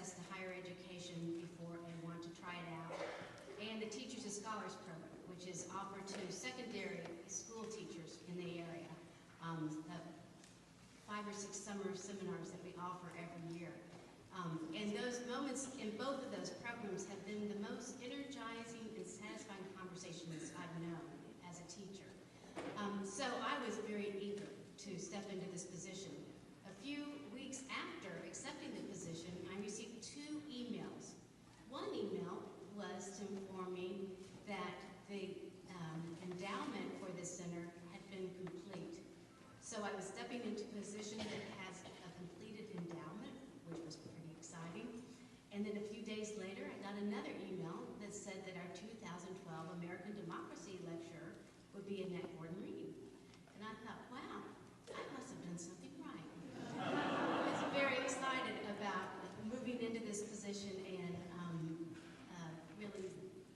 access to higher education before and want to try it out, and the Teachers and Scholars Program, which is offered to secondary school teachers in the area. 5 or 6 summer seminars that we offer every year. And those moments in both of those programs have been the most energizing and satisfying conversations I've known as a teacher. So I was very eager to step into this position. A few weeks after accepting the position, I received 2 emails. One email was to inform me that the endowment for this center had been complete. So I was stepping into a position that has a completed endowment, which was pretty exciting. And then a few days later, I got another email that said that our 2012 American Democracy lecturer would be Annette Gordon-Reed. And I thought, wow, I must have done something right. I was very excited about moving into this position and really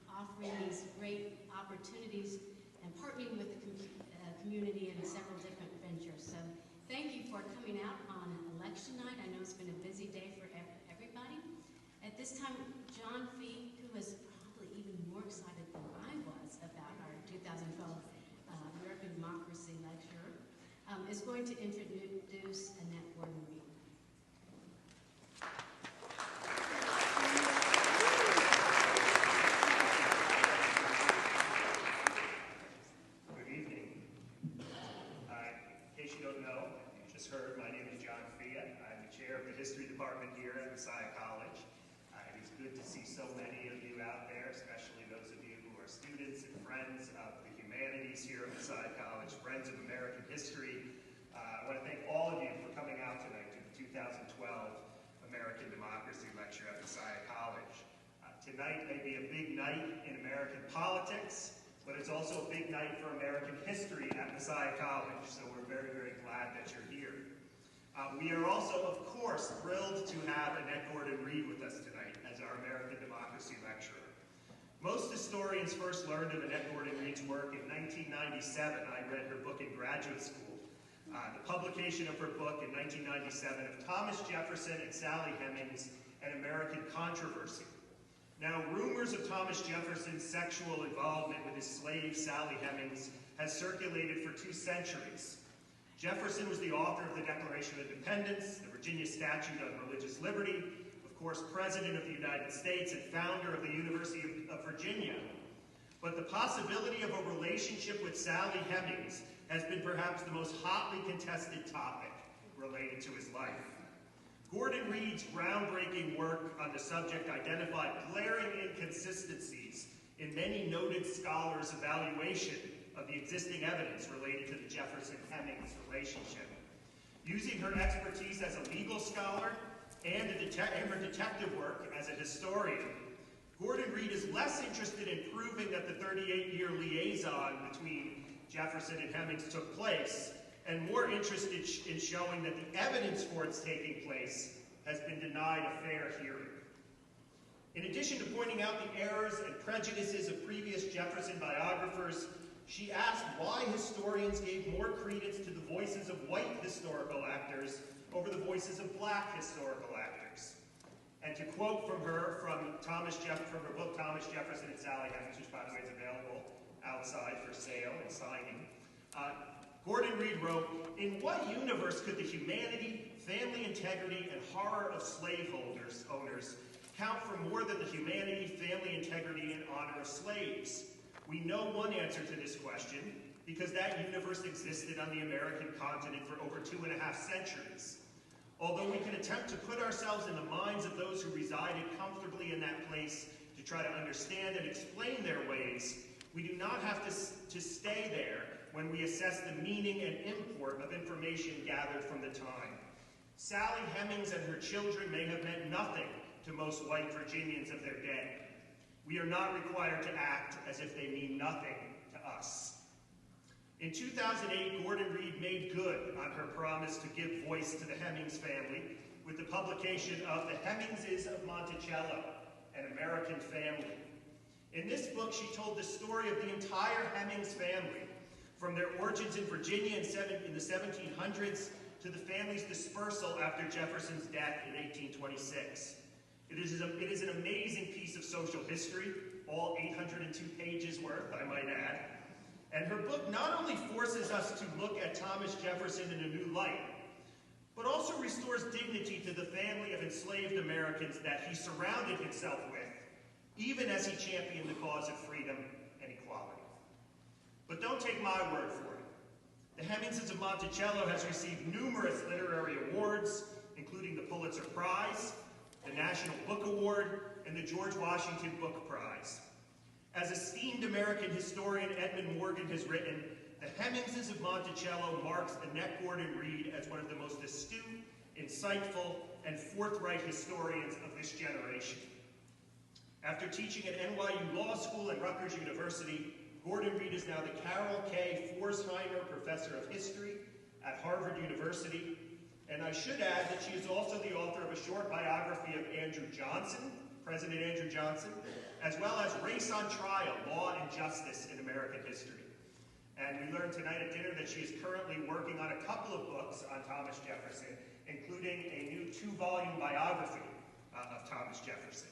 offering these great opportunities and partnering with the community in several different ventures. So thank you for coming out on election night. I know it's been a busy day for everybody. At this time, John Fee, who was probably even more excited than I was about our 2012 American Democracy lecturer, is going to introduce Annette Gordon-Reed. History department here at Messiah College. It is good to see so many of you out there, especially those of you who are students and friends of the humanities here at Messiah College, friends of American history. I want to thank all of you for coming out tonight to the 2012 American Democracy Lecture at Messiah College. Tonight may be a big night in American politics, but it's also a big night for American history at Messiah College, so we're very, very glad that you're here. We are also, of course, thrilled to have Annette Gordon-Reed with us tonight as our American Democracy lecturer. Most historians first learned of Annette Gordon-Reed's work in 1997. I read her book in graduate school. The publication of her book in 1997 of Thomas Jefferson and Sally Hemings, An American Controversy. Now, rumors of Thomas Jefferson's sexual involvement with his slave, Sally Hemings, has circulated for 2 centuries. Jefferson was the author of the Declaration of Independence, the Virginia Statute on Religious Liberty, of course, President of the United States and founder of the University of Virginia. But the possibility of a relationship with Sally Hemings has been perhaps the most hotly contested topic related to his life. Gordon-Reed's groundbreaking work on the subject identified glaring inconsistencies in many noted scholars' evaluation of the existing evidence related to the Jefferson-Hemings relationship. Using her expertise as a legal scholar and her detective work as a historian, Gordon-Reed is less interested in proving that the 38-year liaison between Jefferson and Hemings took place, and more interested in showing that the evidence for its taking place has been denied a fair hearing. In addition to pointing out the errors and prejudices of previous Jefferson biographers, she asked why historians gave more credence to the voices of white historical actors over the voices of black historical actors. And to quote from her, from her book Thomas Jefferson and Sally Hemings, which by the way is available outside for sale and signing, Gordon-Reed wrote, "In what universe could the humanity, family integrity, and horror of slaveholders owners count for more than the humanity, family integrity, and honor of slaves? We know one answer to this question, because that universe existed on the American continent for over 2.5 centuries. Although we can attempt to put ourselves in the minds of those who resided comfortably in that place to try to understand and explain their ways, we do not have to stay there when we assess the meaning and import of information gathered from the time. Sally Hemings and her children may have meant nothing to most white Virginians of their day. We are not required to act as if they mean nothing to us." In 2008, Gordon-Reed made good on her promise to give voice to the Hemings family with the publication of The Hemingses of Monticello, An American Family. In this book, she told the story of the entire Hemings family, from their origins in Virginia in the 1700s to the family's dispersal after Jefferson's death in 1826. It is an amazing piece of social history, all 802 pages worth, I might add. And her book not only forces us to look at Thomas Jefferson in a new light, but also restores dignity to the family of enslaved Americans that he surrounded himself with, even as he championed the cause of freedom and equality. But don't take my word for it. The Hemingses of Monticello has received numerous literary awards, including the Pulitzer Prize, the National Book Award, and the George Washington Book Prize. As esteemed American historian Edmund Morgan has written, the Hemingses of Monticello marks Annette Gordon Reed as one of the most astute, insightful, and forthright historians of this generation. After teaching at NYU Law School and Rutgers University, Gordon Reed is now the Carol K. Forsheimer Professor of History at Harvard University. And I should add that she is also the author of a short biography of Andrew Johnson, President Andrew Johnson, as well as Race on Trial, Law and Justice in American History. And we learned tonight at dinner that she is currently working on a couple of books on Thomas Jefferson, including a new 2-volume biography of Thomas Jefferson.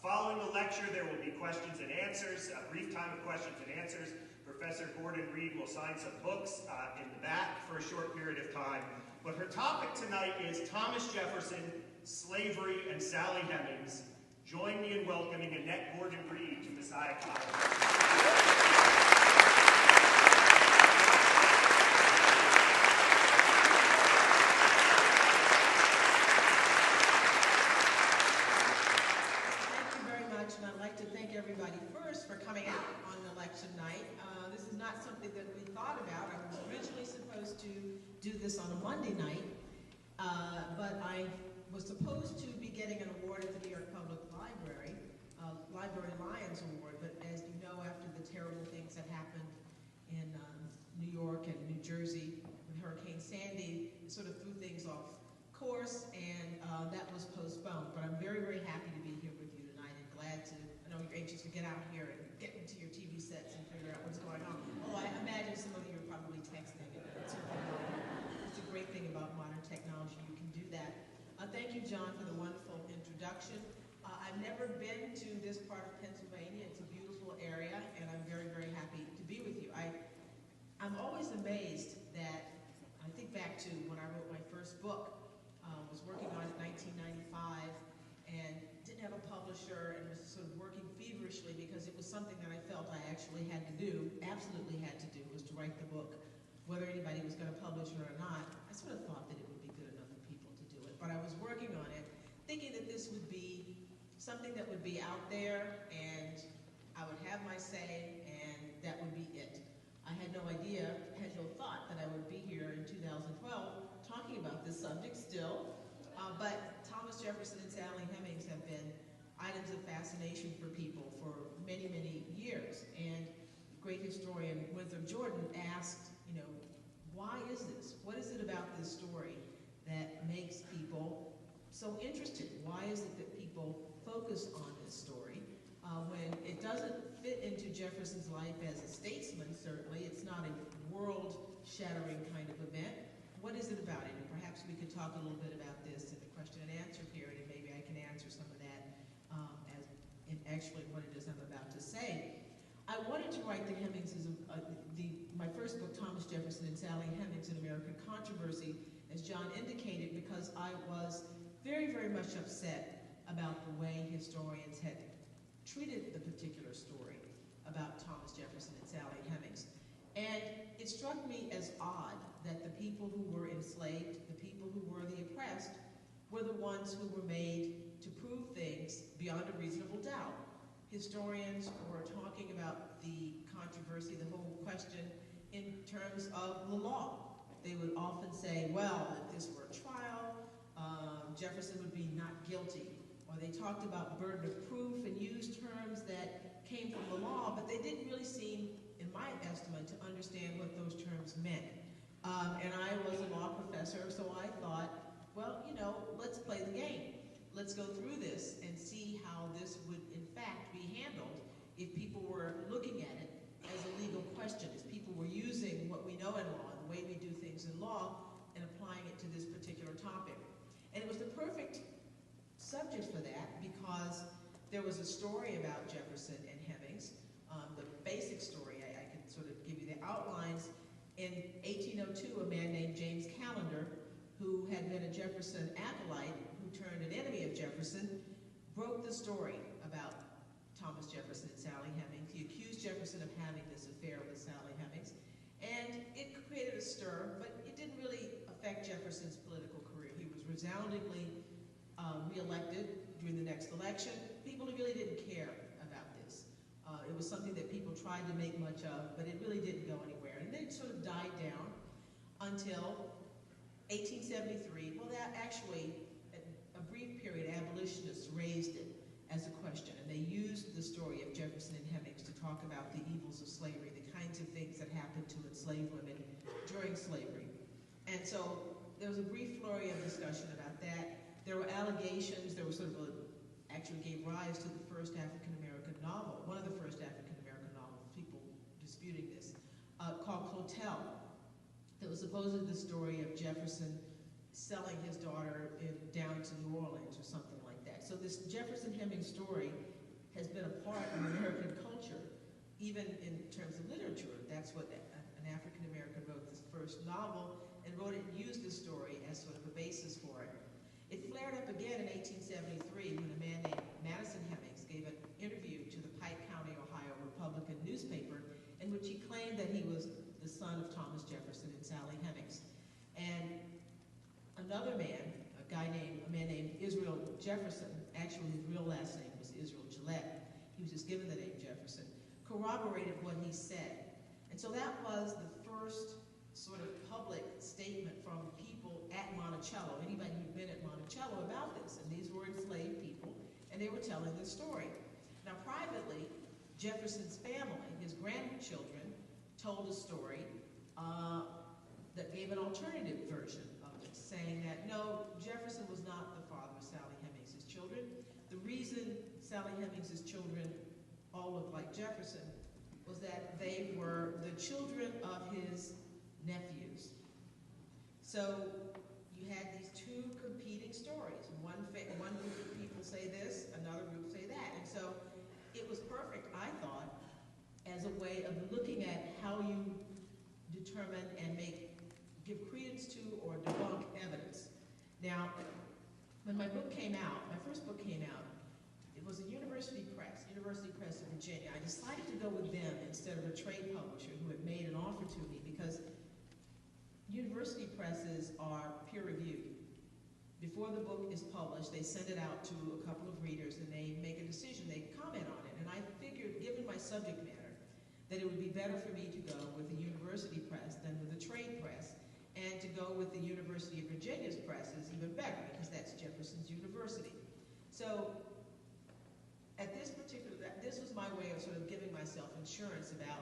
Following the lecture, there will be questions and answers, a brief time of questions and answers. Professor Gordon Reed will sign some books in the back for a short period of time. But her topic tonight is Thomas Jefferson, Slavery, and Sally Hemings. Join me in welcoming Annette Gordon Reed to Messiah College. Everybody first for coming out on election night. This is not something that we thought about. I was originally supposed to do this on a Monday night, but I was supposed to be getting an award at the New York Public Library, Library Lions Award, but as you know, after the terrible things that happened in New York and New Jersey with Hurricane Sandy, it sort of threw things off course, and that was postponed. But I'm very, very happy to be here with you tonight and glad to. I know you're anxious to get out here and get into your TV sets and figure out what's going on. Oh, I imagine some of you are probably texting. It's a great thing about modern technology. You can do that. Thank you, John, for the wonderful introduction. I've never been to this part of Pennsylvania. It's a beautiful area, and I'm very, very happy to be with you. I'm always amazed that, I think back to when I wrote my first book, was working on it in 1995, and didn't have a publisher, and was sort of working feverishly because it was something that I felt I actually had to do, absolutely had to do, was to write the book. Whether anybody was going to publish it or not, I sort of thought that it would be good enough for people to do it. But I was working on it, thinking that this would be something that would be out there, and I would have my say, and that would be it. I had no idea, had no thought that I would be here in 2012 talking about this subject still. But Thomas Jefferson and Sally Hemings have been items of fascination for people for many, many years. And great historian Winthrop Jordan asked, why is this? What is it about this story that makes people so interested? Why is it that people focus on this story when it doesn't fit into Jefferson's life as a statesman? Certainly, it's not a world-shattering kind of event. What is it about it? And perhaps we could talk a little bit about this in the question and answer period, and maybe I can answer some of that as in actually what it is I'm about to say. I wanted to write the Hemingses of my first book, Thomas Jefferson and Sally Hemings, An American Controversy, as John indicated, because I was very, very much upset about the way historians had treated the particular story about Thomas Jefferson and Sally Hemings. And it struck me as odd that the people who were enslaved, the people who were the oppressed, were the ones who were made to prove things beyond a reasonable doubt. Historians were talking about the controversy, the whole question, in terms of the law. They would often say, well, if this were a trial, Jefferson would be not guilty. Or they talked about burden of proof and used terms that came from the law, but they didn't really seem, in my estimate, to understand what those terms meant. And I was a law professor, so I thought, well, let's play the game. Let's go through this and see how this would, in fact, be handled if people were looking at it as a legal question, as people were using what we know in law, the way we do things in law, and applying it to this particular topic. And it was the perfect subject for that because there was a story about Jefferson and Hemings. The basic story, I can sort of give you the outlines. In 1802, a man named James Callender, who had been a Jefferson acolyte, who turned an enemy of Jefferson, broke the story about Thomas Jefferson and Sally Hemings. He accused Jefferson of having this affair with Sally Hemings, and it created a stir, but it didn't really affect Jefferson's political career. He was resoundingly reelected during the next election. People really didn't care about this. It was something that people tried to make much of, but it really didn't go anywhere. And then it sort of died down until 1873. Well, that actually, a brief period, abolitionists raised it as a question, and they used the story of Jefferson and Hemings to talk about the evils of slavery, the kinds of things that happened to enslaved women during slavery. And so there was a brief flurry of discussion about that. There were allegations, there was sort of actually gave rise to the first African-American novel, one of the first African-American novels, people disputing this, called Clotel. That was supposedly the story of Jefferson selling his daughter down to New Orleans or something like that. So this Jefferson Hemings story has been a part of American culture, even in terms of literature. That's what an African-American wrote this first novel and used this story as sort of a basis for it. It flared up again in 1873 when a man named Madison Hemings gave an interview to the Pike County, Ohio Republican newspaper in which he claimed that he was the son of Thomas Jefferson and Sally Hemings. And another man, a man named Israel Jefferson, actually his real last name was Israel Gillette, he was just given the name Jefferson, corroborated what he said. And so that was the first sort of public statement from people at Monticello, anybody who'd been at Monticello about this. And these were enslaved people, and they were telling this story. Now privately, Jefferson's family, his grandchildren, told a story that gave an alternative version of it, saying that no, Jefferson was not the father of Sally Hemings' children. The reason Sally Hemings' children all looked like Jefferson was that they were the children of his nephews. So you had these two competing stories. One group of people say this, another group say that. And so it was perfect, I thought, as a way of looking at how you determine and give credence to or debunk evidence. Now, when my book came out, my first book came out, it was a University Press of Virginia. I decided to go with them instead of a trade publisher who had made an offer to me because university presses are peer-reviewed. Before the book is published, they send it out to a couple of readers and they make a decision, they comment on it. And I figured, given my subject matter, that it would be better for me to go with a university press than with a trade press, and to go with the University of Virginia's press is even better because that's Jefferson's university. So at this was my way of sort of giving myself insurance about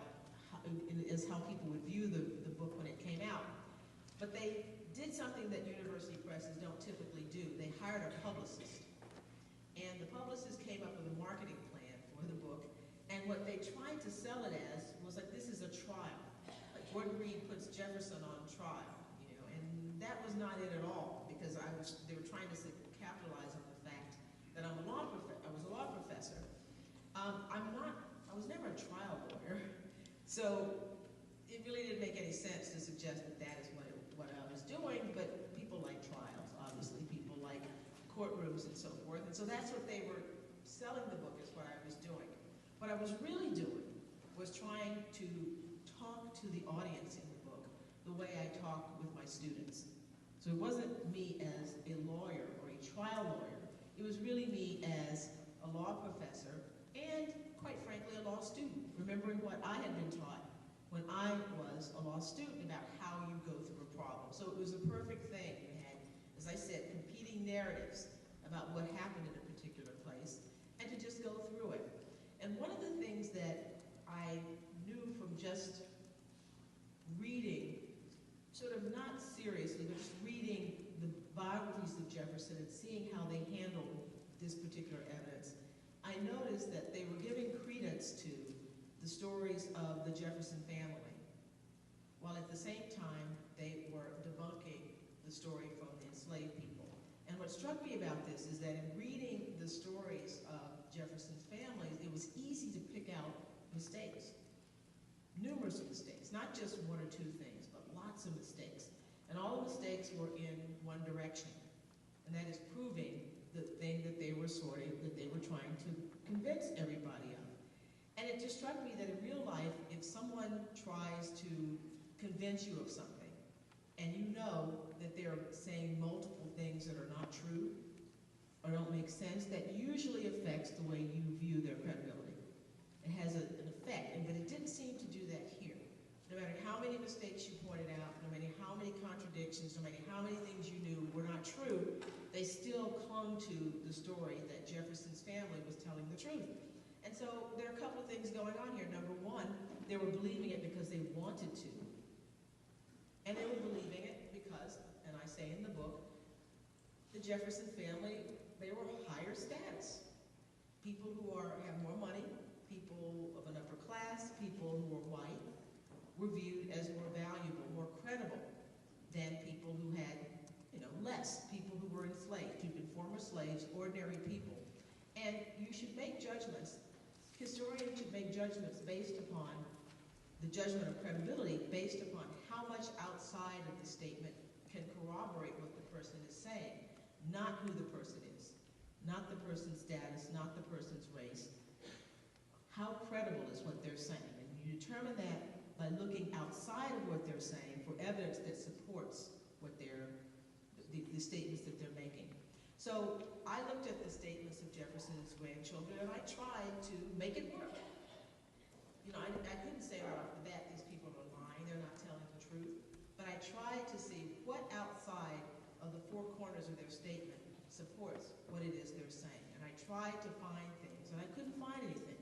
how people would view the book when it came out. But they did something that university presses don't typically do. They hired a publicist. And the publicist came up with a marketing plan for the book. And what they tried to sell it as was like, this is a trial. Like Gordon Reed puts Jefferson on trial, and that was not it at all, because they were trying to capitalize on the fact that I was a law professor. I was never a trial lawyer. So it really didn't make any sense to suggest that that is what I was doing, but people like trials, obviously. People like courtrooms and so forth. And so that's what they were selling the book as what I was doing. What I was really doing was trying to talk to the audience in the book the way I talk with my students. So it wasn't me as a lawyer or a trial lawyer. It was really me as a law professor and, quite frankly, a law student, remembering what I had been taught when I was a law student about how you go through a problem. So it was a perfect thing. You had, as I said, competing narratives about what happened in a particular place, and to just go through it. And one of the things that I knew from just reading, sort of not seriously, but just reading the biographies of Jefferson and seeing how they handled this particular evidence, I noticed that they were giving credence to the stories of the Jefferson family, while at the same time they were debunking the story from the enslaved people. And what struck struck me about this is that in reading the stories of Jefferson's families, it was easy to pick out mistakes, numerous mistakes, not just one or two things, but lots of mistakes. And all the mistakes were in one direction, and that is proving the thing that they were sorting, that they were trying to convince everybody of. And it just struck me that in real life, if someone tries to convince you of something, and you know that they're saying multiple things that are not true or don't make sense, that usually affects the way you view their credibility. It has an effect, but it didn't seem to do that here. No matter how many mistakes you pointed out, no matter how many contradictions, no matter how many things you knew were not true, they still clung to the story that Jefferson's family was telling the truth. And so there are a couple of things going on here. Number one, they were believing it because they wanted to. And they were believing it because, and I say in the book, the Jefferson family, they were higher status. People who have more money, people of an upper class, people who were white, were viewed as more valuable, more credible than people who had, less, people who were enslaved, who'd been former slaves, ordinary people. And you should make judgments. Historians should make judgments based upon the judgment of credibility, based upon how much outside of the statement can corroborate what the person is saying, not who the person is, not the person's status, not the person's race. How credible is what they're saying? And you determine that by looking outside of what they're saying for evidence that supports what the statements that they're making. So I looked at the statements of Jefferson's grandchildren, and I tried to make it work. I couldn't say right off the bat, these people are lying, they're not telling the truth, but I tried to see what outside of the four corners of their statement supports what it is they're saying. And I tried to find things, and I couldn't find anything.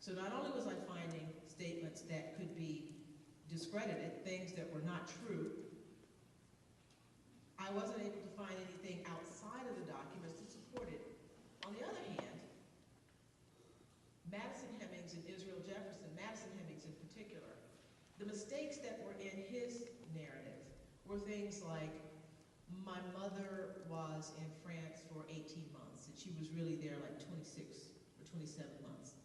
So not only was I finding statements that could be discredited, things that were not true, I wasn't able to find anything outside of the documents to support it. On the other hand, Madison Hemings and Israel Jefferson, Madison Hemings in particular, the mistakes that were in his narrative were things like, my mother was in France for 18 months, and she was really there like 26 or 27 months.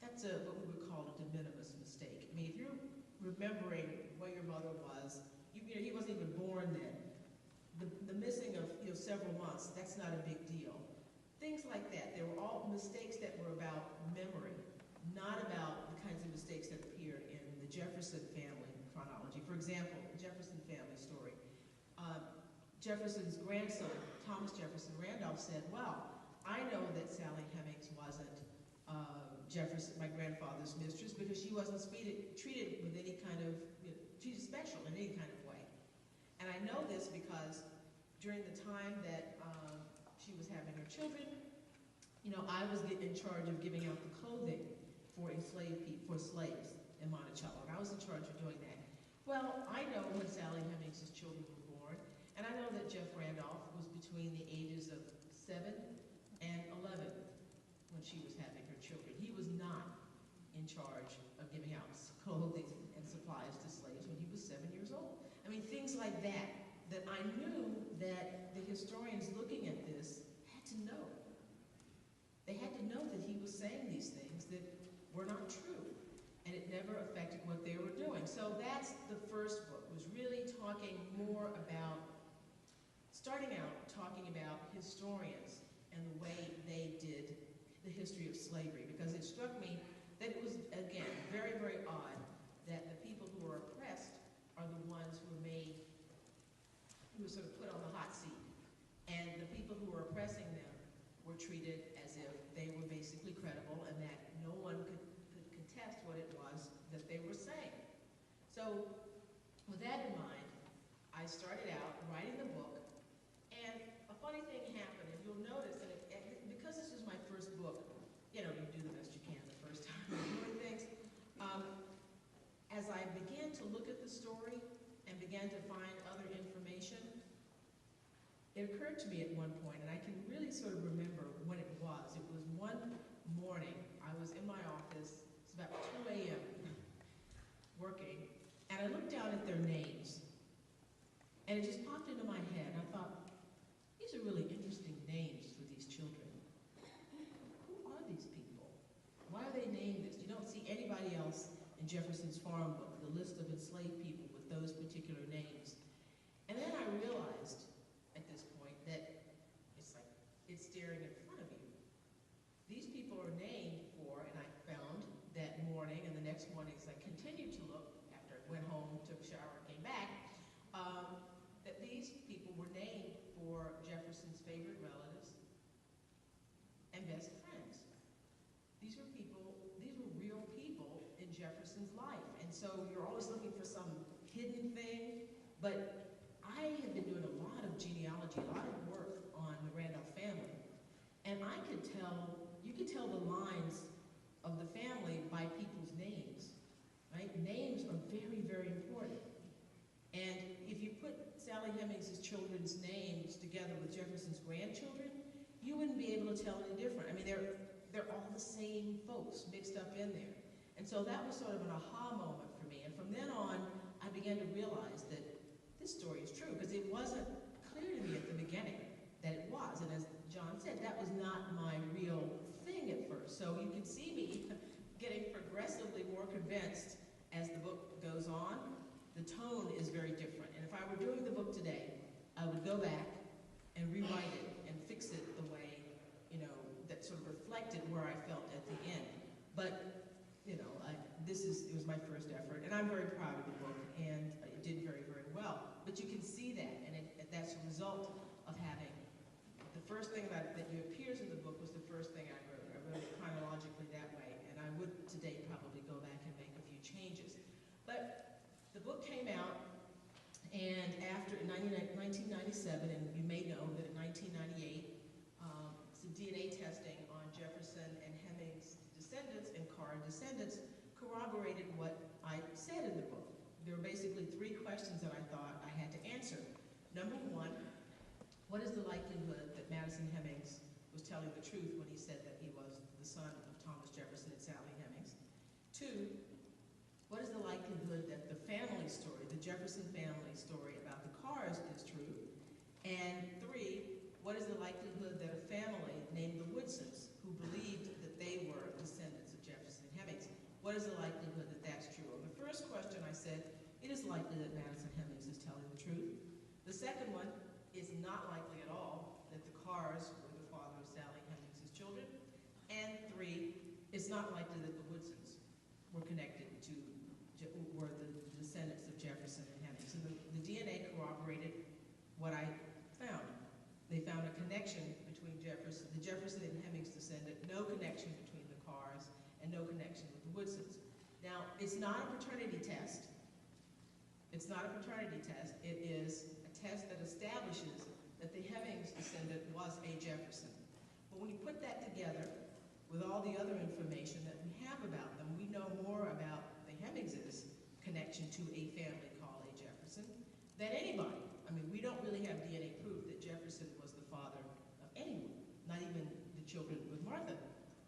That's what we would call a de minimis mistake. I mean, if you're remembering where your mother was, he wasn't even born then. The missing of several months, that's not a big deal. Things like that. They were all mistakes that were about memory, not about the kinds of mistakes that appeared in the Jefferson family chronology. For example, the Jefferson family story. Jefferson's grandson, Thomas Jefferson Randolph, said, well, I know that Sally Hemings wasn't my grandfather's mistress because she wasn't treated with any kind of, treated special in any kind of way. And I know this because during the time that she was having her children, I was in charge of giving out the clothing for enslaved people, for slaves in Monticello, and I was in charge of doing that. Well, I know when Sally Hemings' children were born, and I know that Jeff Randolph was between the ages of 7 and 11 when she was having her children. He was not in charge of giving out clothing and supplies to slaves when he was 7 years old. I mean, things like that I knew that the historians looking at this had to know. They had to know that he was saying these things that were not true, and it never affected what they were doing. So that's the first book, was really talking more about, starting out talking about historians and the way they did the history of slavery, because it struck me that it was, again, very, very odd that the people who were oppressed are the ones who were sort of put on the hot seat, and the people who were oppressing them were treated as if they were basically credible and that no one could contest what it was that they were saying. So with that in mind, I started out writing the book, and a funny thing happened, and you'll notice that because this is my first book, you do the best you can the first time doing things. As I began to look at the story and began to find other information, it occurred to me at one point, and I can really sort of remember when it was. It was one morning, I was in my office, it's about 2 a.m. working, and I looked down at their names, and it just popped into my head. I thought, these are really interesting names for these children. Who are these people? Why are they named this? You don't see anybody else in Jefferson's farm book, the list of enslaved people with those particular names. And then I realized at this point that it's like it's staring in front of you. These people are named for, and I found that morning and the next morning as I continued to look after I went home, took a shower, came back, that these people were named for Jefferson's favorite relatives and best friends. These were real people in Jefferson's life. And so you're always looking for some hidden thing, but I have been doing a lot of genealogy, a lot of work on the Randolph family, and you could tell the lines of the family by people's names, right? Names are very, very important. And if you put Sally Hemings' children's names together with Jefferson's grandchildren, you wouldn't be able to tell any different. I mean, they're all the same folks mixed up in there. And so that was sort of an aha moment for me. And from then on, I began to realize that this story is true, because it wasn't clear to me at the beginning that it was. And as John said, that was not my real thing at first. So you can see me getting progressively more convinced as the book goes on. The tone is very different. And if I were doing the book today, I would go back and rewrite it and fix it the way, that sort of reflected where I felt at the end. But, it was my first effort, and I'm very proud of the book, and it did very, very well. But you can see that, and that's a result of having the first thing that appears in the book was the first thing I wrote. I wrote it chronologically that way, and I would today probably go back and make a few changes. But the book came out, and in 1997, and you may know that in 1998, some DNA testing on Jefferson and Hemings descendants and Carr descendants corroborated what I said in the book. There were basically 3 questions that I thought I had to answer. Number 1, what is the likelihood that Madison Hemings was telling the truth when he said that he was the son of Thomas Jefferson and Sally Hemings? 2, what is the likelihood that the family story, the Jefferson family story about the Carrs is true? And 3, what is the likelihood that a family named the Woodsons, who believed that they were descendants of Jefferson and Hemings, what is the likelihood that that's true? On the first question I said, it is likely that Madison Hemings is telling the truth. The second one is not likely at all that the Carrs were the father of Sally Hemings' children. And 3, it's not likely that the Woodsons were connected were the descendants of Jefferson and Hemings. So the DNA corroborated what I found. They found a connection between the Jefferson and Hemings descendant, no connection between the Carrs, and no connection with the Woodsons. Now, it's not a paternity test. It's not a paternity test. It is a test that establishes that the Hemings descendant was a Jefferson. But when you put that together with all the other information that we have about them, we know more about the Hemings' connection to a family called a Jefferson than anybody. I mean, we don't really have DNA proof that Jefferson was the father of anyone, not even the children with Martha.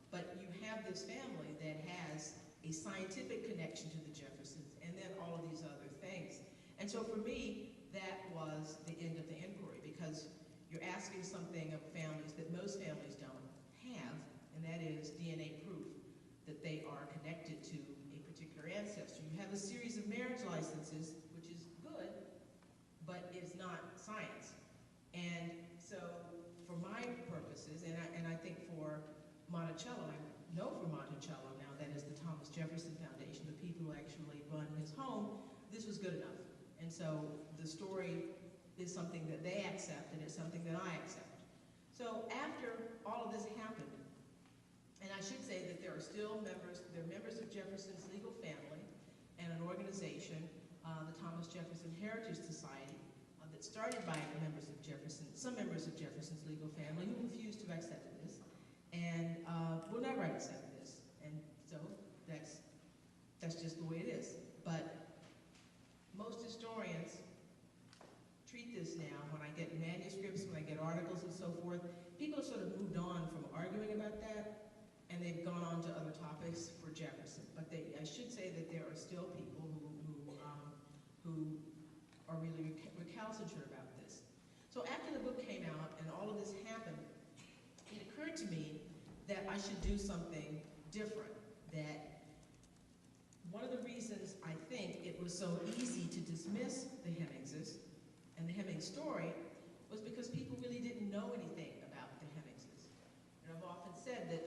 But you have this family that has a scientific connection to the Jeffersons, and then all of these other things. And so for me, that was the end of the inquiry, because you're asking something of families that most families don't have, and that is DNA proof that they are connected to a particular ancestor. You have a series of marriage licenses, which is good, but it's not science. And so for my purposes, and I think for Monticello, I know for Monticello now, that is the Thomas Jefferson Foundation, the people who actually run his home, this was good enough. And so the story is something that they accept, and it's something that I accept. So after all of this happened, and I should say that there are still members of Jefferson's legal family and an organization, the Thomas Jefferson Heritage Society, that started by some members of Jefferson's legal family who refused to accept this, and will never accept this. And so that's just the way it is. But most historians treat this now, when I get manuscripts, when I get articles and so forth, people have sort of moved on from arguing about that, and they've gone on to other topics for Jefferson. But I should say that there are still people who are really recalcitrant about this. So after the book came out and occurred to me that I should do something different, that one of the reasons I think it was so easy to dismiss the Hemingses and the Hemings story was because people really didn't know anything about the Hemingses. And I've often said that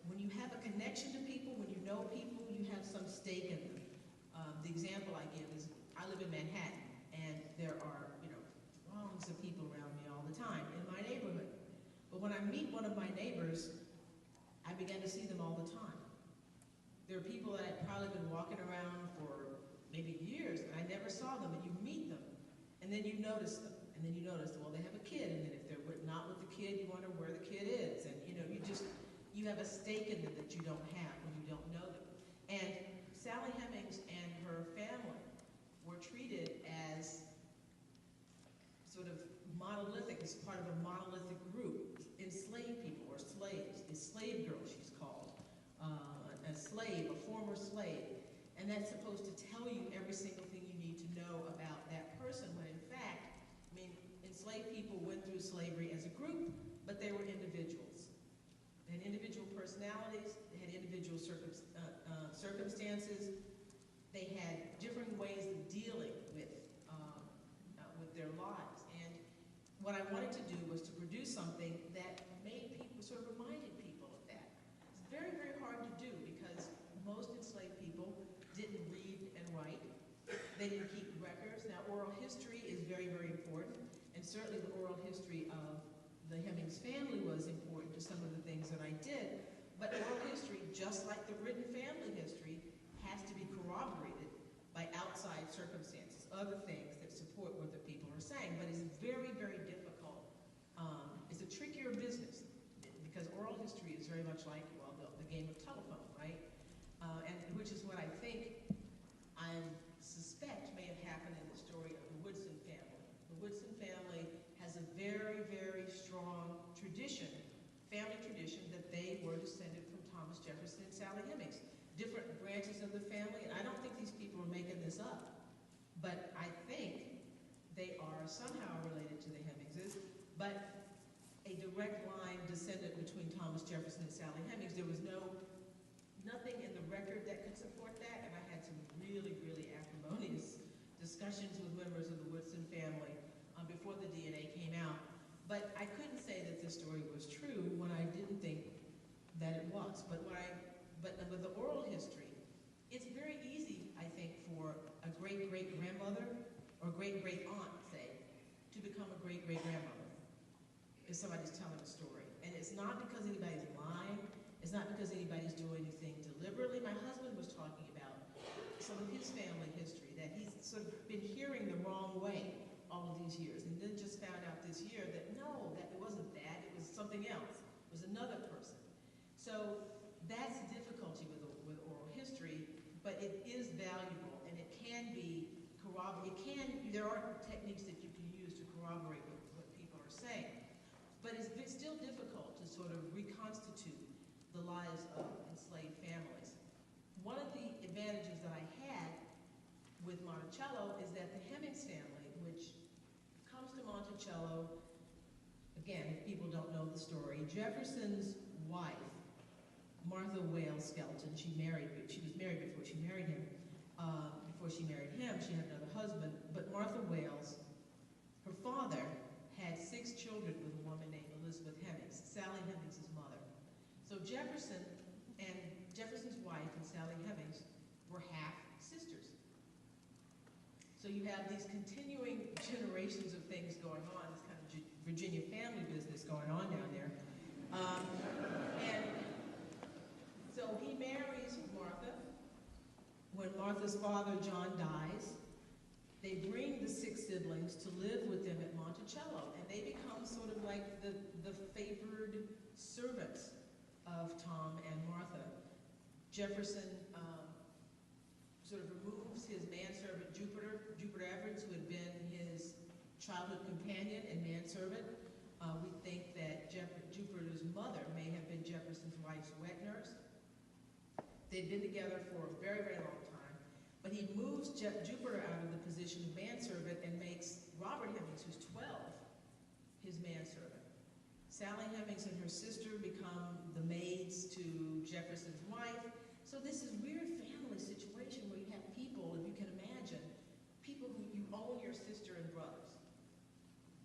when you have a connection to people, when you know people, you have some stake in them. The example I give is I live in Manhattan, and there are, throngs of people around me all the time in my neighborhood. But when I meet one of my neighbors, I began to see them all the time. There are people that had probably been walking around for maybe years, and I never saw them, and you meet them, and then you notice them, and then you notice, well, they have a kid, and then if they're not with the kid, you wonder where the kid is, and you have a stake in them that you don't have when you don't know them. And Sally Hemings and her family were treated as sort of monolithic, as part of a monolithic group. Enslaved people, or slaves. A slave girl, she's called. A slave, a former slave. And that's supposed to tell you every single thing you need to know about that person, when in fact, enslaved people went through slavery as a group, but they were individuals. They had individual personalities, they had individual circumstances, they had different ways of dealing with their lives. And what I wanted to do was to produce something that made people, sort of reminded people of that. It's very, very hard to do because most enslaved people didn't read and write. They didn't keep records. Now, oral history is very, very important, and certainly the oral history of the Hemings family was important to some of the things that I did. But oral history, just like the written family history, has to be corroborated by outside circumstances, other things that support what the people are saying. But it's very, very difficult. It's a trickier business because oral history is very much like, well, the game of telephone, right? And which is what I think, I suspect may have happened in the story of the Woodson family. The Woodson family has a very, very strong tradition, family tradition, that they were descended from Thomas Jefferson and Sally Hemings. Different branches of the family, and I don't think these people are making this up, but I think they are somehow related to the Hemingses, but a direct line descendant between Thomas Jefferson and Sally Hemings. There was nothing in the record that could support that, and I had some really, really acrimonious discussions with members of the Woodson family before the DNA came out. But I couldn't say that this story was true when I didn't think that it was. But with the oral history, it's very easy, I think, for a great-great-grandmother or great-great-aunt, say, to become a great-great-grandmother if somebody's telling a story. And it's not because anybody's lying. It's not because anybody's doing anything deliberately. My husband was talking about some of his family history, that he's sort of been hearing the wrong way all of these years, and then just found out this year that no, that it wasn't that, it was something else. It was another person. So that's the difficulty with oral history, but it is valuable, and it can be corroborated. There are techniques that you can use to corroborate what people are saying, but it's still difficult to sort of reconstitute the lives of enslaved families. One of the advantages that I had with Monticello is that the Hemings family, which comes to Monticello, again, if people don't know the story, Jefferson's wife, Martha Wales Skelton, she was married before she married him. Before she married him, she had another husband, but Martha Wales, her father, had 6 children with a woman named Elizabeth Hemings, Sally Hemings' mother. So Jefferson's wife and Sally Hemings were half sisters. So you have these continuing generations of things going on, this kind of Virginia family business going on down there. And so he marries Martha. When Martha's father, John, dies, they bring the 6 siblings to live with them at Monticello, and they become sort of like the favored servants of Tom and Martha. Jefferson sort of removes his manservant Jupiter Everett, who had been his childhood companion and manservant. We think that Jupiter's mother may have been Jefferson's wife's wet nurse. They'd been together for a very, very long time, but he moves Jupiter out of the position of manservant and makes Robert Hemings, who's 12, his manservant. Sally Hemings and her sister become the maids to Jefferson's wife. So this is weird family situation where you have people, if you can imagine, people who you own your sister and brothers,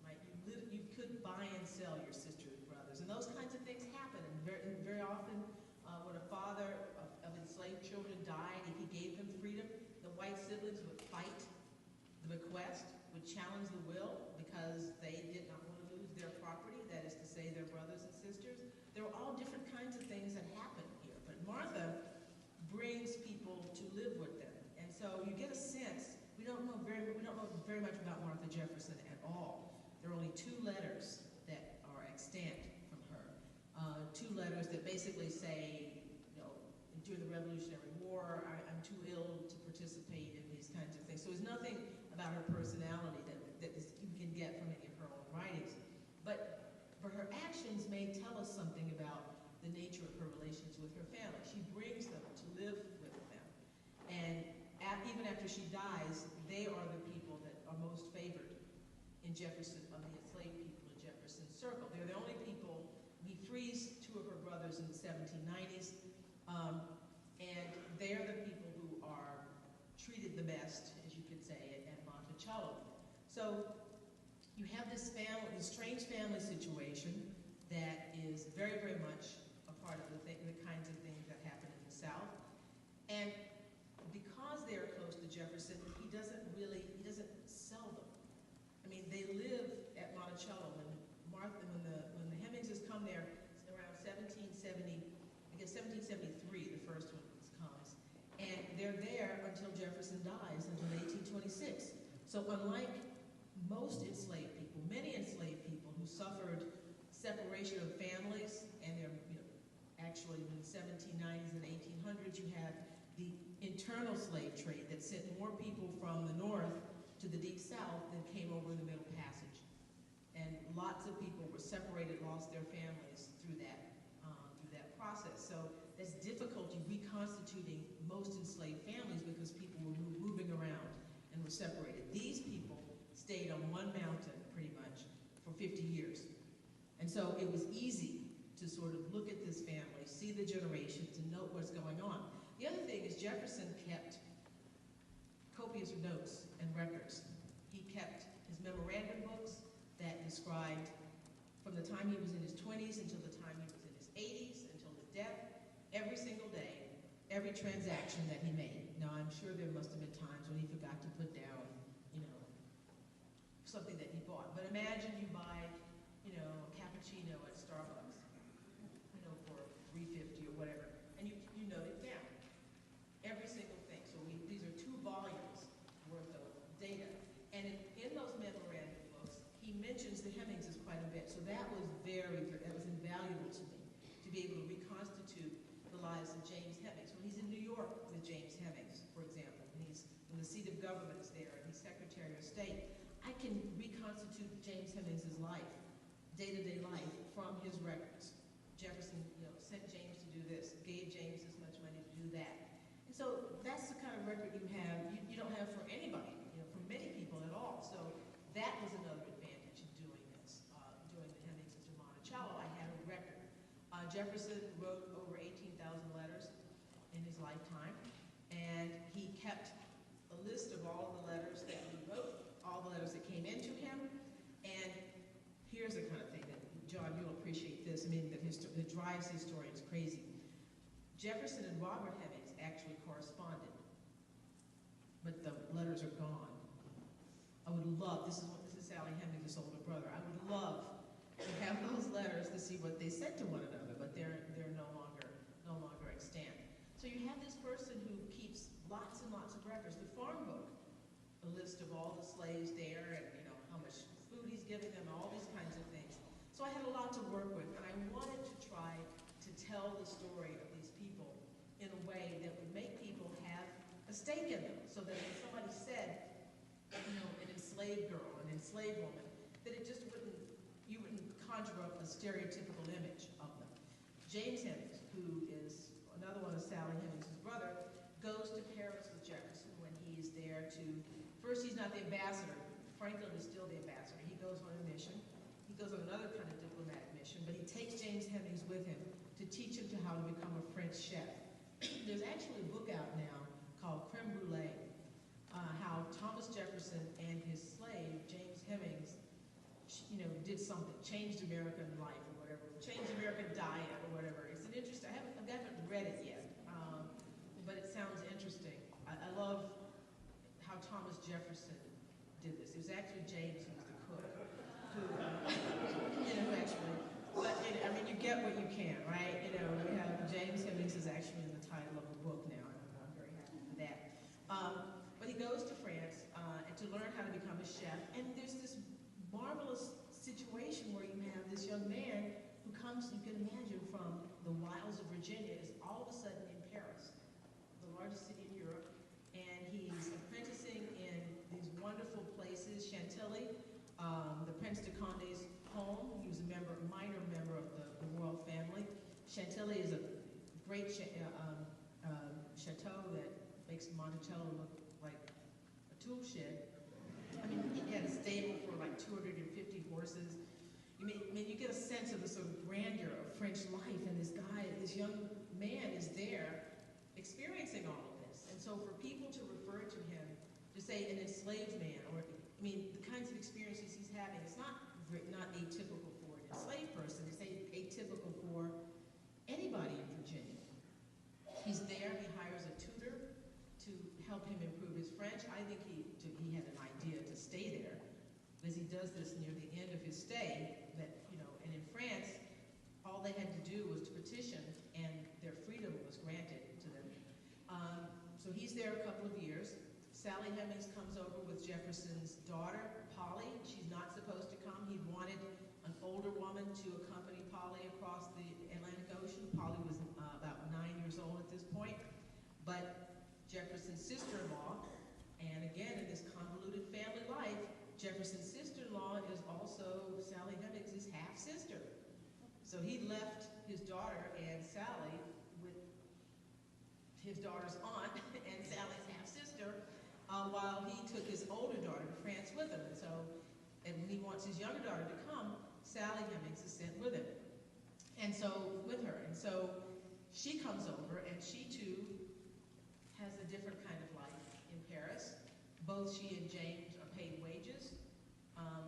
right? You could buy and sell your sister and brothers, and those kinds of things happen. And very often, when a father of enslaved children died, if he gave them freedom, the white siblings would fight the bequest, would challenge the will because they did not want to lose their property, that is to say their brothers and sisters. There are all different kinds of things that happen here, but Martha brings people to live with them. And so you get a sense, we don't know very much about Martha Jefferson at all. There are only 2 letters that are extant from her. 2 letters that basically say, during the Revolutionary War, I'm too ill to participate in these kinds of things. So there's nothing about her personality that you can get from any of her own writings. But her actions may tell us something about the nature of her relations with her family. She brings them to live with them. And even after she dies, they are the people that are most favored in Jefferson, of the enslaved people in Jefferson's circle. They're the only people. He frees 2 of her brothers in the 1790s. And they're the people who are treated the best, as you could say, at Monticello. So you have this strange family situation that is very, very much a part of the kinds of things that happen in the South. And because they're close to Jefferson, he doesn't sell them. I mean, they live at Monticello. When the Hemingses come there, it's around 1773, the first one comes. And they're there until Jefferson dies, until 1826. So unlike most enslaved people, many enslaved people who suffered separation of families, and they're actually in the 1790s and 1800s, you had the internal slave trade that sent more people from the north to the deep south than came over in the Middle Passage. And lots of people were separated, lost their families through that process. So there's difficulty reconstituting most enslaved families because people were moving around and were separated. These people stayed on one mountain pretty much for 50 years. And so it was easy to sort of look at this family, see the generations, and note what's going on. The other thing is Jefferson kept copious notes and records. He kept his memorandum books that described from the time he was in his 20s until the time he was in his 80s, until his death, every single day, every transaction that he made. Now, I'm sure there must have been times when he forgot to put down, something that he bought. But imagine you buy, a cappuccino at Starbucks, for $3.50 or whatever, and you note it down. Every single thing. So these are 2 volumes worth of data. And in those memorandum books, he mentions the Hemingses quite a bit. So that was invaluable to me, to be able to reconstitute the lives of James Hemings. When he's in New York with James Hemings, for example, when the seat of government is there and he's Secretary of State, I can reconstitute James Hemings' life, day-to-day life, from his records. Jefferson, sent James to do this, gave James this much money to do that. And so that's the kind of record you don't have for anybody, for many people at all. So that was another advantage of doing this, doing the Hemingses to Monticello. I had a record. Jefferson wrote over 18,000 letters in his lifetime, and he kept a list of all of the letters that he wrote, all the letters that came into him. And here's the kind of thing that, John, you'll appreciate this, that drives historians crazy. Jefferson and Robert Hemings actually corresponded, but the letters are gone. I would love, this is Sally Hemings' older brother, I would love to have those letters to see what they said to one another, but they're no longer extant. So you have this person who keeps lots and lots of records. The farm book, a list of all the slaves there, and how much food he's giving them, all these kinds of things. So I had a lot to work with, and I wanted to try to tell the story of these people in a way that would make people have a stake in them, so that when somebody said, an enslaved girl, an enslaved woman, that you wouldn't conjure up a stereotypical image of them. James Hemings, who is another one of Sally Hemings' brother, goes to Paris with Jefferson when he is there to, first he's not the ambassador, Franklin is still the ambassador. He goes on a mission. He goes on another kind of diplomatic mission but he takes James Hemings with him to teach him how to become a French chef. There's actually a book out now called Creme Brulee, how Thomas Jefferson and his slave, James Hemings, did something, changed American life or whatever, changed American diet or whatever. It's an interesting, I haven't read it yet, but it sounds interesting. I love how Thomas Jefferson did this. It was actually James who was the cook, who actually, but I mean, you get what you can, right? We have James Hemings is actually in the title of the book now, and I'm very happy for that. But he goes to France and to learn how to become a chef, and there's this marvelous situation where you have this young man who comes, you can imagine, from the wilds of Virginia, is all of a sudden in Paris, the largest city in Europe, and he's apprenticing in these wonderful places, Chantilly, the Prince de Conde's home. He was a minor member of the royal family. Chantilly is a great chateau that makes Monticello look like a tool shed. I mean, it had a stable for like 250 horses. You get a sense of the sort of grandeur of French life, and this young man is there experiencing all of this. And so for people to refer to him, to say an enslaved man, or, the kinds of experiences he's having, it's not atypical for an enslaved person, it's atypical for anybody in Virginia. He's there, he hires a tutor to help him improve his French. I think he had an idea to stay there, because he does this near the end of his stay, and in France, all they had to do was to petition, and their freedom was granted to them. So he's there a couple of years. Sally Hemings comes over with Jefferson's daughter, Polly. She's not supposed to come. He wanted an older woman to accompany Polly across the Atlantic Ocean. Polly was about 9 years old at this point. But Jefferson's sister-in-law, and again, in this convoluted family life, Jefferson's sister-in-law is also Sally Hemings' half-sister. So he left his daughter and Sally with his daughter's aunt and Sally's half-sister, while he took his older daughter to France with him. And when he wants his younger daughter to come, Sally Hemings is sent with him. And so, with her. And so, she comes over, and she too has a different kind of life in Paris. Both she and James are paid wages.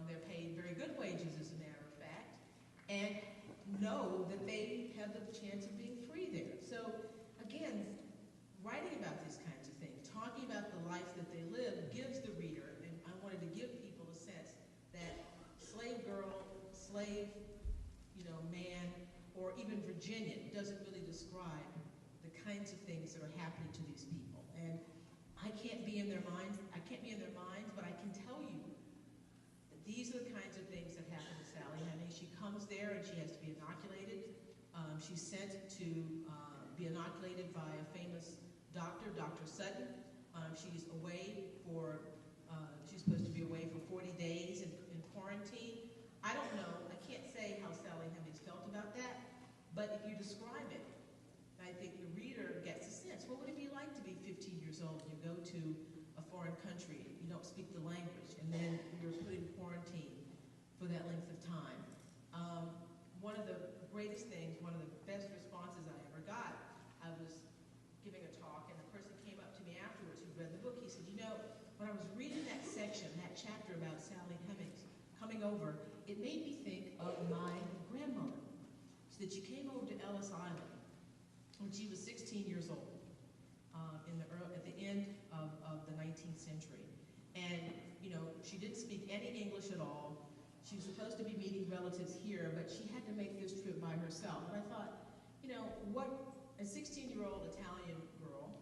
They're paid very good wages, as a matter of fact, and know that they have the chance of being free there. So, again, writing about these kinds of things, talking about the life that they live, gives the reader, and I wanted to give people a sense that slave girl, slave, man, or even Virginian doesn't really describe the kinds of things that are happening to these people. And I can't be in their minds, but I can tell you that these are the kinds of things that happen to Sally Hemings. She comes there and she has to be inoculated. She's sent to be inoculated by a famous doctor, Dr. Sutton. She's supposed to be away for 40 days in quarantine. I don't know, I can't say how Sally Hemings felt about that, but if you describe it, I think the reader gets a sense. What would it be like to be 15 years old? You go to a foreign country, you don't speak the language, and then you're put in quarantine for that length of time. One of the greatest things, one of the best responses I ever got, I was giving a talk, and the person came up to me afterwards who read the book. He said, when I was reading that section, that chapter about Sally Hemings coming over, it made me think of my grandmother. So that she came over to Ellis Island when she was 16 years old, at the end of the 19th century. And, she didn't speak any English at all. She was supposed to be meeting relatives here, but she had to make this trip by herself. And I thought, what a 16-year-old Italian girl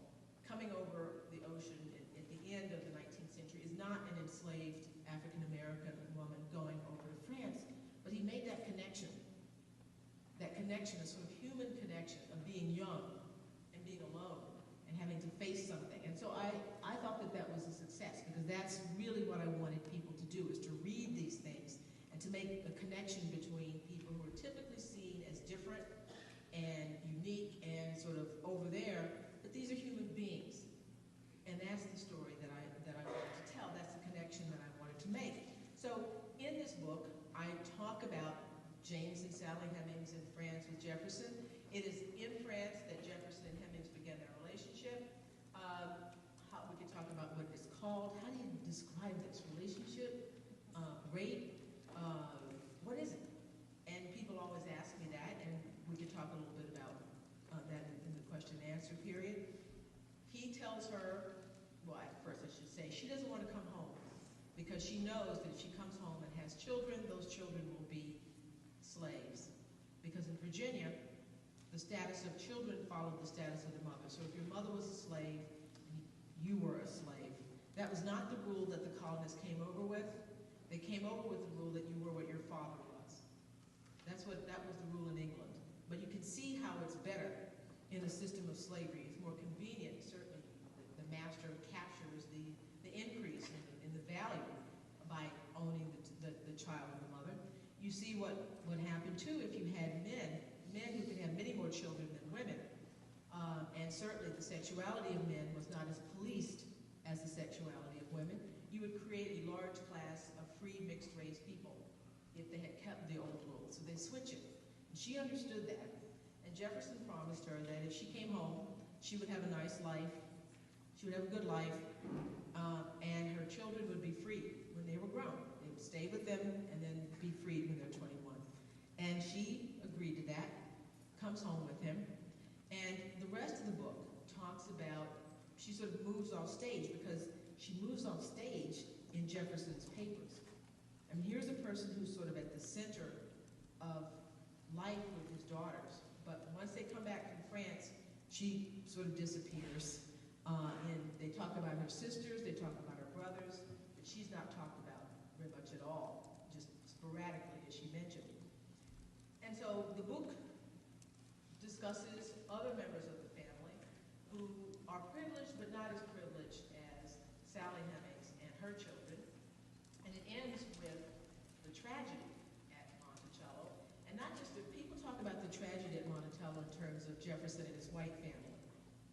coming over the ocean at the end of the 19th century is not an enslaved African-American woman going over to France. But he made that connection, a sort of human connection of being young and being alone and having to face something. And so I thought that was a success, because that's really what I wanted people to do, is to read these things and to make a connection between people who are typically seen as different and unique and sort of over there, but these are human beings. And that's the story that I wanted to tell. That's the connection that I wanted to make. So in this book, I talk about James and Sally Hemings in France with Jefferson. It is in France that Jefferson and Hemings began their relationship. We could talk about what it's called. How do you describe this relationship? Rape? What is it? And people always ask me that, and we could talk a little bit about that in the question and answer period. He tells her, well, first I should say, she doesn't want to come home because she knows that if she comes home and has children, those children will be slaves. Because in Virginia, the status of children followed the status of the mother. So if your mother was a slave, you were a slave. That was not the rule that the colonists came over with. They came over with the rule that you were what your father was. That was the rule in England. But you can see how it's better in a system of slavery. It's more convenient, certainly. The master captures the increase in the value by owning the child and the mother. You see what happened too if you had men who could have many more children than women. And certainly the sexuality of men was not as policed as the sexuality of women. You would create a large class of free mixed race people if they had kept the old rules. So they switch it. And she understood that. And Jefferson promised her that if she came home, she would have a nice life, she would have a good life, and her children would be free when they were grown. They would stay with them and then be freed when they're 21. And she agreed to that, comes home with him, and the rest of the book talks about, she sort of moves off stage because she moves off stage in Jefferson's papers. I mean, here's a person who's sort of at the center of life with his daughters, but once they come back from France, she sort of disappears. And they talk about her sisters, they talk about her brothers, but she's not talked about very much at all, just sporadically, as she mentioned. And so the book discusses other members of the family who are privileged but not as privileged as Sally Hemings and her children. And it ends with the tragedy at Monticello. And not just that people talk about the tragedy at Monticello in terms of Jefferson and his white family,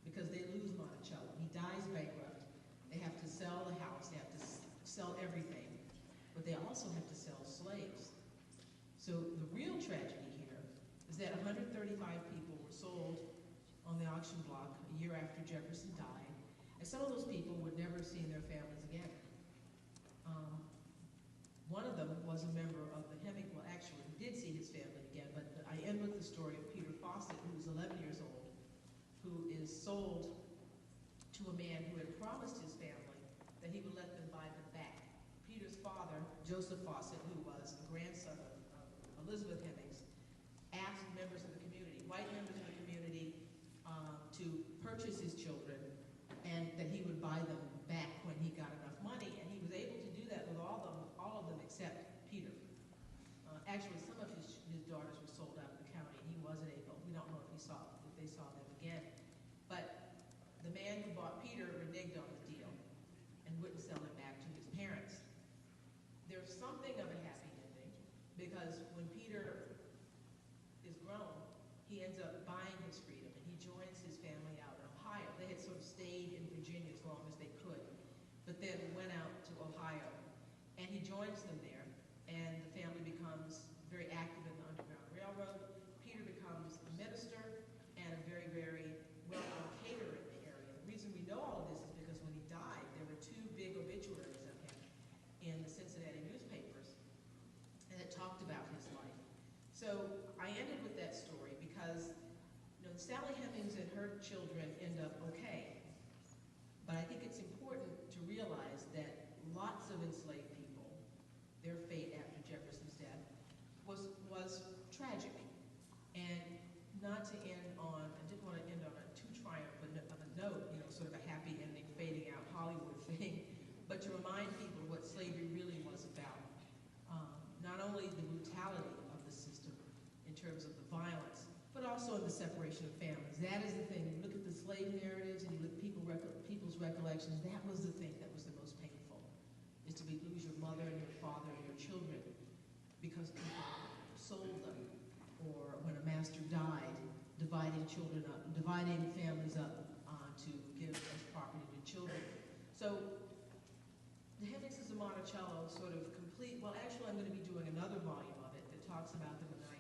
because they lose Monticello. He dies bankrupt. They have to sell the house. They have to sell everything. But they also have to sell slaves. So the real tragedy here is that 135 people were sold on the auction block a year after Jefferson died. And some of those people would never have seen their families again. One of them was a member of the Hemings, well actually he did see his family again, but I end with the story of Peter Fawcett, who was 11 years old, who is sold to a man who had promised his family that he would let them buy them back. Peter's father, Joseph Fawcett, who was the grandson of Elizabeth Hemings, asked members of the community, white members of the community, to purchase his children and that he would buy them back when he got enough money, and he was able to do that with all of them except Peter. Actually, some of his daughters were sold out of the county, and he wasn't able. We don't know if they saw them again. But the man who bought Peter reneged on the deal and wouldn't sell him back to his parents. There's something of a happy ending, because when Peter is grown, he ends up buying his freedom, and he joins his family out in Ohio. They had sort of stayed in Virginia as long as they could, but then went out to Ohio, and he joins them there, and the family becomes very active in the Underground Railroad. Peter becomes a minister and a very, very well-known caterer in the area. The reason we know all of this is because when he died, there were 2 big obituaries of him in the Cincinnati newspapers, and it talked about his life. So I ended with that story because Sally Hemings and her children end up okay. But I think it's important to realize that lots of enslaved people, their fate after Jefferson's death was tragic. And not to end on, I didn't want to end on a too triumphant of a note, sort of a happy ending, fading out Hollywood thing, but to remind people what slavery really was about. Not only the brutality of the system in terms of the violence, but also in the separation of families. That is the thing. You look at the slave narratives and you look at people's recollections, that was the thing that was the most painful, is to lose your mother and your father and your children because people sold them, or when a master died, dividing families up to give as property to children. So the Hemingses of Monticello sort of complete, well actually I'm going to be doing another volume of it that talks about them in the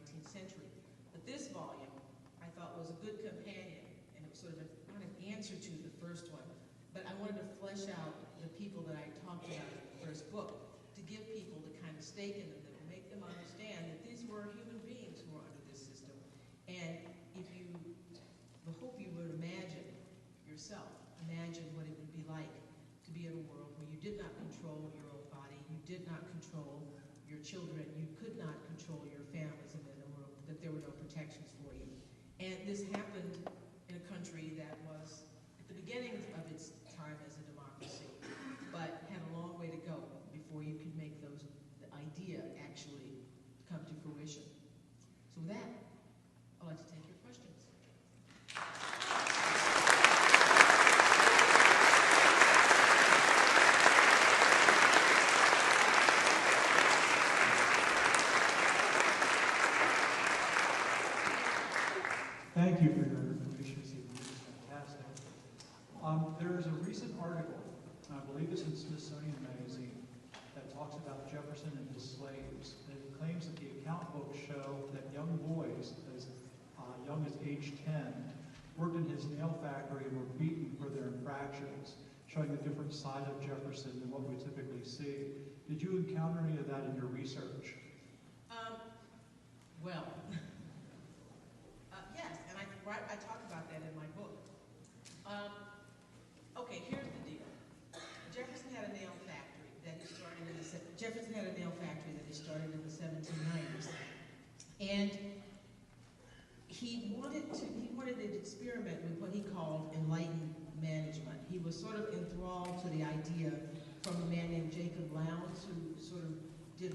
century. But this volume, I thought, was a good companion, and it was sort of not an answer to the first one, but I wanted to flesh out the people that I talked about in the first book, to give people the kind of stake in them that would make them understand that these were human beings who were under this system. And the hope you would imagine yourself, imagine what it would be like to be in a world where you did not control your own body, you did not control your children, you could not control your families, and that there were no protections for you. And this happened in a country that was at the beginning of its time as a democracy, but had a long way to go before you could make the idea actually come to fruition. So with that, I'd like to take your questions. Thank you for your information this evening. It's fantastic. There is a recent article, I believe it's in Smithsonian Magazine, that talks about Jefferson and his slaves. And it claims that the account books show that young boys, as young as age 10, worked in his nail factory and were beaten for their infractions, showing a different side of Jefferson than what we typically see. Did you encounter any of that in your research? Well, yes, and I talk about that in my book. Okay, here's the deal. Jefferson had a nail factory that he started in the 1790s, and he wanted to experiment with what he called enlightened management. He was sort of enthralled to the idea from a man named Jacob Lowndes, who sort of did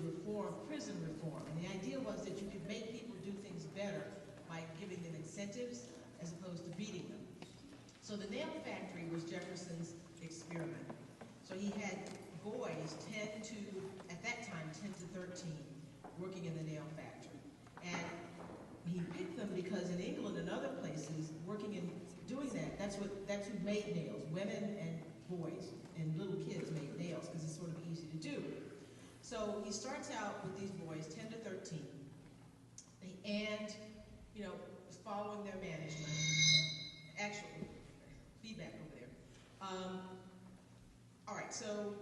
prison reform. And the idea was that you could make people do things better by giving them incentives as opposed to beating them. So the nail factory was Jefferson's experiment. So he had boys 10 to 13, working in the nail factory. And he picked them because in England and other places, doing that, that's who made nails. Women and boys and little kids made nails because it's sort of easy to do. So he starts out with these boys, 10 to 13, and, following their management. Actually, feedback over there. All right, so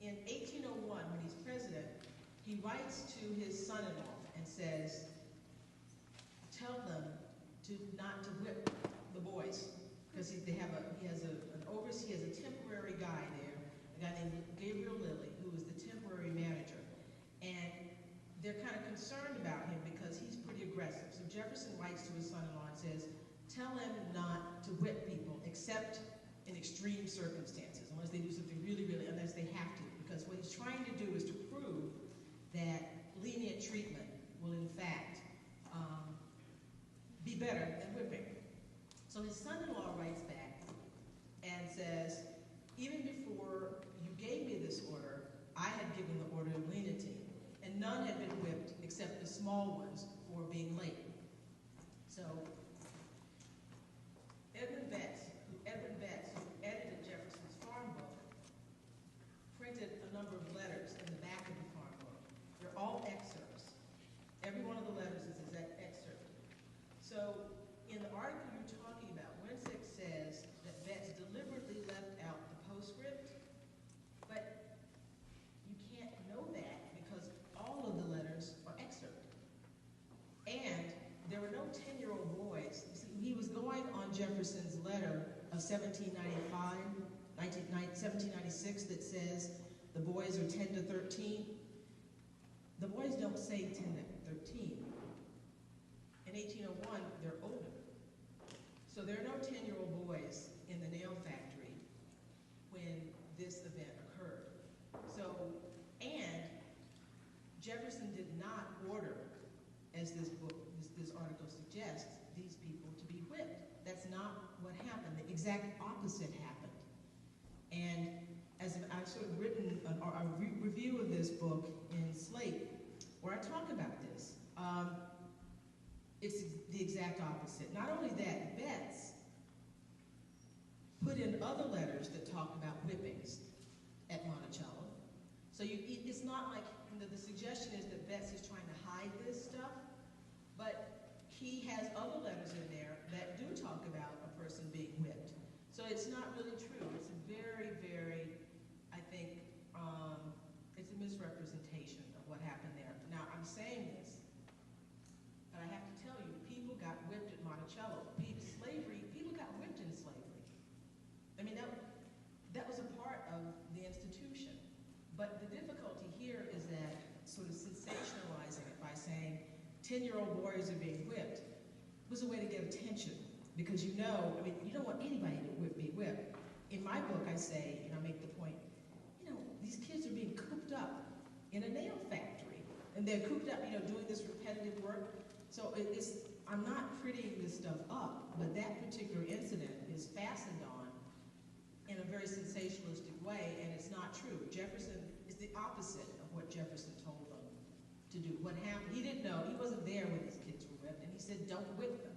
in 1801, when he's president, he writes to his son-in-law and says, tell them not to whip the boys, because he has a temporary guy there, a guy named Gabriel Lilly, who is the temporary manager, and they're kind of concerned about him because he's pretty aggressive. So Jefferson writes to his son-in-law and says, tell him not to whip people except in extreme circumstances, unless they do something unless they have to, because what he's trying to do is to prove that lenient treatment will in fact be better than whipping. So his son-in-law writes back and says, even before you gave me this order, I had given the order of lenity, and none had been whipped except the small ones for being late. So Edwin Betts, who edited Jefferson's farm book, printed a number of letters in the back of the farm book. They're all excerpts. Every one of the letters is an excerpt. So in the article you're talking about, Winsick says that Betts deliberately left out the postscript, but you can't know that because all of the letters are excerpt. And there were no 10-year-old boys. He was going on Jefferson's letter of 1796 that says the boys are 10 to 13. The boys don't say 10 to 13. In 1801, they're older. So there are no 10-year-old boys in the nail factory when this event occurred. And Jefferson did not order, as this article suggests, these people to be whipped. That's not what happened. The exact opposite happened. And as I've sort of written a review of this book in Slate, where I talk about this, it's the exact opposite. Not only that, Betts put in other letters that talk about whippings at Monticello. So it's not like, the suggestion is that Betts is trying to hide this stuff. it's not really true. It's a very, very, I think, it's a misrepresentation of what happened there. Now, I'm saying this, but I have to tell you, people got whipped at Monticello. Slavery, people got whipped in slavery. I mean, that was a part of the institution. But the difficulty here is that sort of sensationalizing it by saying 10-year-old boys are being whipped was a way to get attention. Because you know, I mean, you don't want anybody to be whipped. In my book, I say, and I make the point, you know, these kids are being cooped up in a nail factory. And they're cooped up, you know, doing this repetitive work. So I'm not prettying this stuff up, but that particular incident is fastened on in a very sensationalistic way, and it's not true. Jefferson is the opposite of what Jefferson told them to do. What happened, he didn't know, he wasn't there when these kids were whipped, and he said, don't whip them.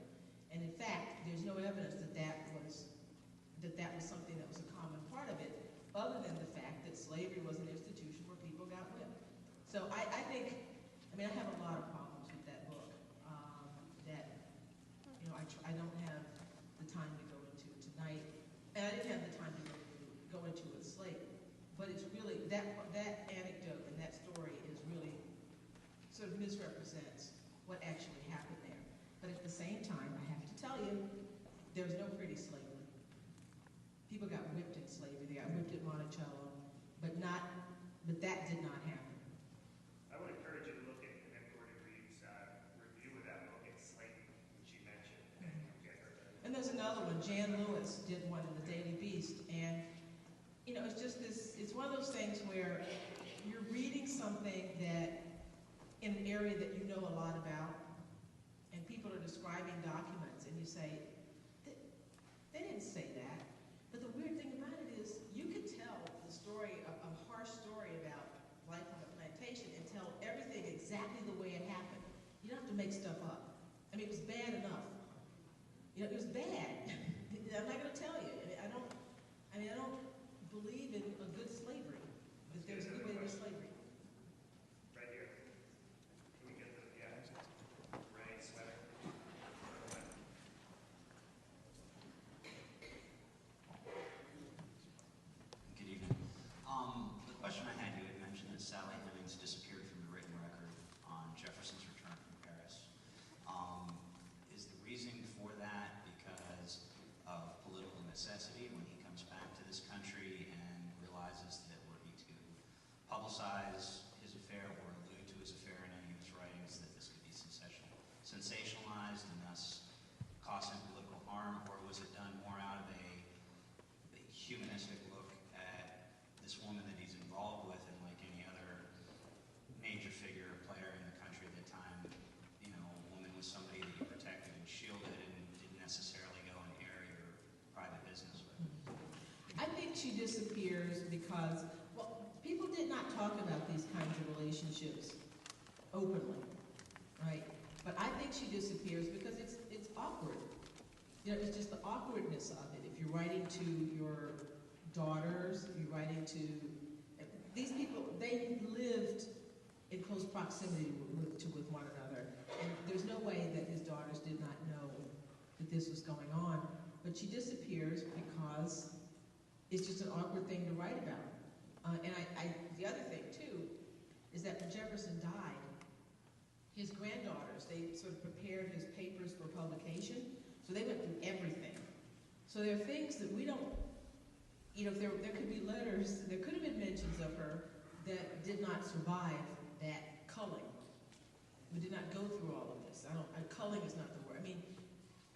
And in fact, there's no evidence that was something that was a common part of it, other than the fact that slavery was an institution where people got whipped. So I think, I mean, I have a lot of problems with that book that, you know, I don't have the time to go into tonight, and I didn't have the time to go into with slavery. But it's really, that anecdote and that story is really sort of misrepresents what actually happened there. But at the same time, I have to tell you, there was no pretty slavery. People got whipped in slavery. They got whipped at Monticello, but that did not happen. I would encourage you to look at Victoria Reeves' review of that book, It's Slavery, which you mentioned, and you'll get her. And there's another one. Jan Lewis did one in the Daily Beast, and you know, it's just this. It's one of those things where you're reading something that in an area that you know a lot about, and people are describing documents, and you say, they didn't say that. But the weird thing about it is, you can tell the story, a harsh story about life on a plantation, and tell everything exactly the way it happened. You don't have to make stuff up. I mean, it was bad enough. You know, it was bad. I'm not going to tell you. I don't believe in a good slavery. That there's any way to do slavery. Right here. Can we get the, Ray Sweater? Good evening. The question I had, you had mentioned that Sally Hemings disappeared from the written record on Jefferson's return from Paris. Is the reason for that because of political necessity when he comes back to this country and realizes that were he to publicize his affair or allude to his affair in any of his writings, that this could be sensationalized and thus cause him political harm, or was it done more out of a humanistic look at this woman that he's involved with, and like any other major figure or player in the country at the time, you know, a woman was somebody that you protected and shielded and didn't necessarily go and air your private business with? I think she disappears because, well, people did not talk about these kinds of relationships openly, right? But I think she disappears because it's awkward. You know, it's just the awkwardness of it. If you're writing to your daughters, you're writing to these people. They lived in close proximity with one another, and there's no way that his daughters did not know that this was going on. But she disappears because it's just an awkward thing to write about. And the other thing too is that when Jefferson died, his granddaughters, they sort of prepared his papers for publication, so they went through everything. So there are things that we don't, you know, there could be letters, there could have been mentions of her that did not survive that culling. We did not go through all of this. Culling is not the word. I mean,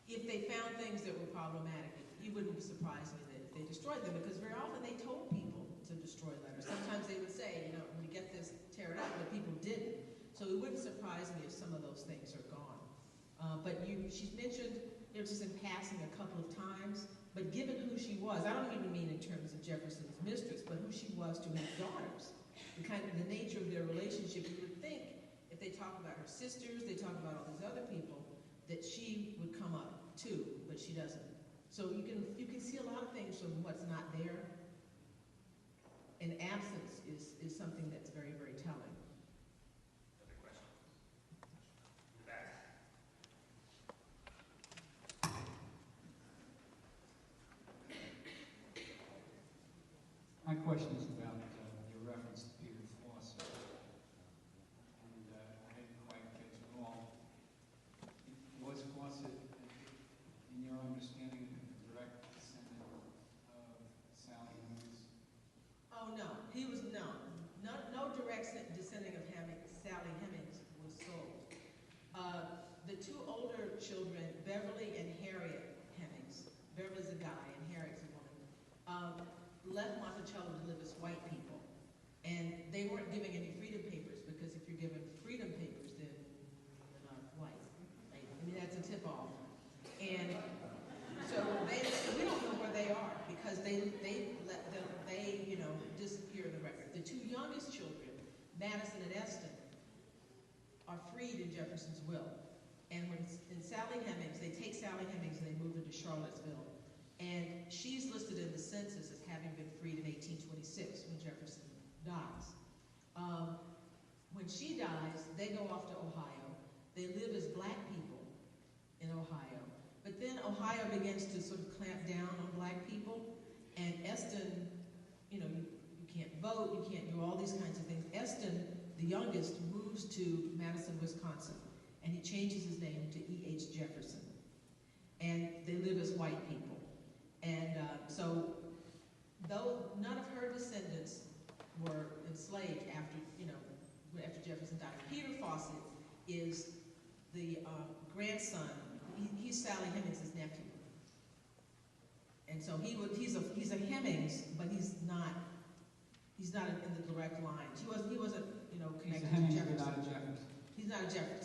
if they found things that were problematic, it wouldn't surprise me that they destroyed them, because very often they told people to destroy letters. Sometimes they would say, you know, when you get this, tear it up, but people didn't. So it wouldn't surprise me if some of those things are gone. But she's mentioned, you know, just in passing a couple of times, but given who she was, I don't even mean in terms of Jefferson's mistress, but who she was to his daughters, the nature of their relationship, you would think, if they talk about her sisters, they talk about all these other people, that she would come up too, but she doesn't. So you can see a lot of things from what's not there, and absence is something that's very, very telling. Other question? Back. Monticello to live as white people. And they weren't giving any freedom papers, because if you're given freedom papers, then you're not white. Right? I mean, that's a tip-off. And so we don't know where they are, because they let them, disappear in the record. The two youngest children, Madison and Eston, are freed in Jefferson's will. And when in Sally Hemings, they take Sally Hemings and they move her to Charlottesville. And she's listed in the census as having been freed in 1826 when Jefferson dies. When she dies, they go off to Ohio. They live as black people in Ohio. But then Ohio begins to sort of clamp down on black people. And Eston, you can't vote, you can't do all these kinds of things. Eston, the youngest, moves to Madison, Wisconsin. And he changes his name to E.H. Jefferson. And they live as white people. And so, though none of her descendants were enslaved after Jefferson died, Peter Fawcett is the grandson. He's Sally Hemings' nephew. And so he's a Hemings, but he's not in the direct line. He wasn't He's a connected Hemings, to but Jefferson. not a Jefferson. He's not a Jefferson.